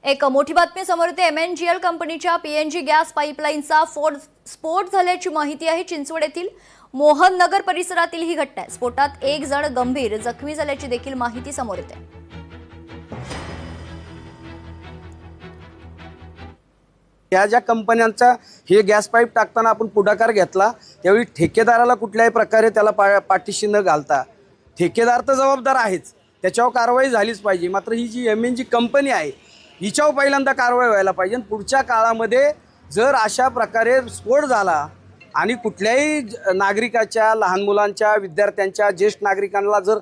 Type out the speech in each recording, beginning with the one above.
एक मोठी बातमी समोर येते। MNGL कंपनीच्या PNG गॅस पाईपलाईनचा स्फोट झाल्याची माहिती आहे। चिंचवड येथील मोहन नगर परिसरातील ही घटना आहे। स्फोटात एक जण गंभीर जखमी झाल्याची देखील माहिती समोर येते। या ज्या कंपन्यांचा हे गॅस पाईप टाकताना आपण पुढाकार घेतला त्यावेळी ठेकेदाराला कुठल्याही प्रकारे त्याला पाठीशी न घालता, ठेकेदार तर जबाबदार आहेच, त्याच्यावर कारवाई झालीच पाहिजे। मात्र ही जी MNG कंपनी आहे हिच्यावर पहिल्यांदा कारवाई व्हायला पाहिजे। पुढच्या काळामध्ये जर अशा प्रकारे स्फोट झाला आणि कुठल्याही नागरिकाच्या, लहान मुलांच्या, विद्यार्थ्यांच्या, ज्येष्ठ नागरिकांना जर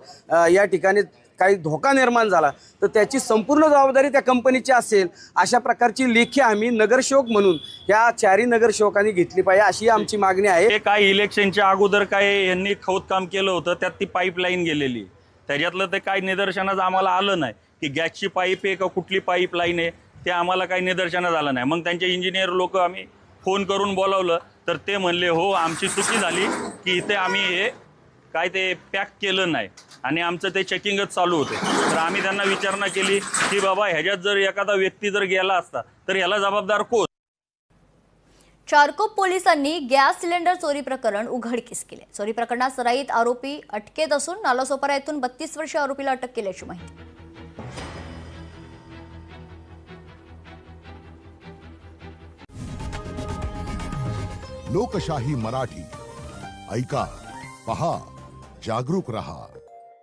या ठिकाणी काही धोका निर्माण झाला तर त्याची संपूर्ण जबाबदारी त्या कंपनीची असेल। अशा प्रकारची लेखी आम्ही नगरसेवक म्हणून या चारही नगरसेवकांनी घेतली पाहिजे, अशी आमची मागणी आहे। काय इलेक्शनच्या अगोदर काय यांनी खोदकाम केलं होतं, त्यात ती पाईपलाईन गेलेली, त्याच्यातलं ते काय निदर्शनास आम्हाला आलं नाही की गॅसची पाईप आहे का कुठली पाईपलाईन आहे, ते आम्हाला काही निदर्शनास आलं नाही। मग त्यांचे इंजिनियर लोक आम्ही फोन करून बोलावलं तर ते म्हणले हो आमची चुकी झाली की इथे आम्ही हे काय ते पॅक केलं नाही आणि आमचं ते चेकिंगच चालू होते। तर आम्ही त्यांना विचारणा केली की बाबा ह्याच्यात जर एखादा व्यक्ती जर गेला असता तर याला जबाबदार कोण। चारकोप पोलिसांनी गॅस सिलेंडर चोरी प्रकरण उघडकीस केले। चोरी प्रकरणात सराईत आरोपी अटकेत असून नालासोपारा येथून 32 वर्षीय आरोपीला अटक केल्याची माहिती। लोकशाही मराठी ऐका, पहा, जागरूक रहा।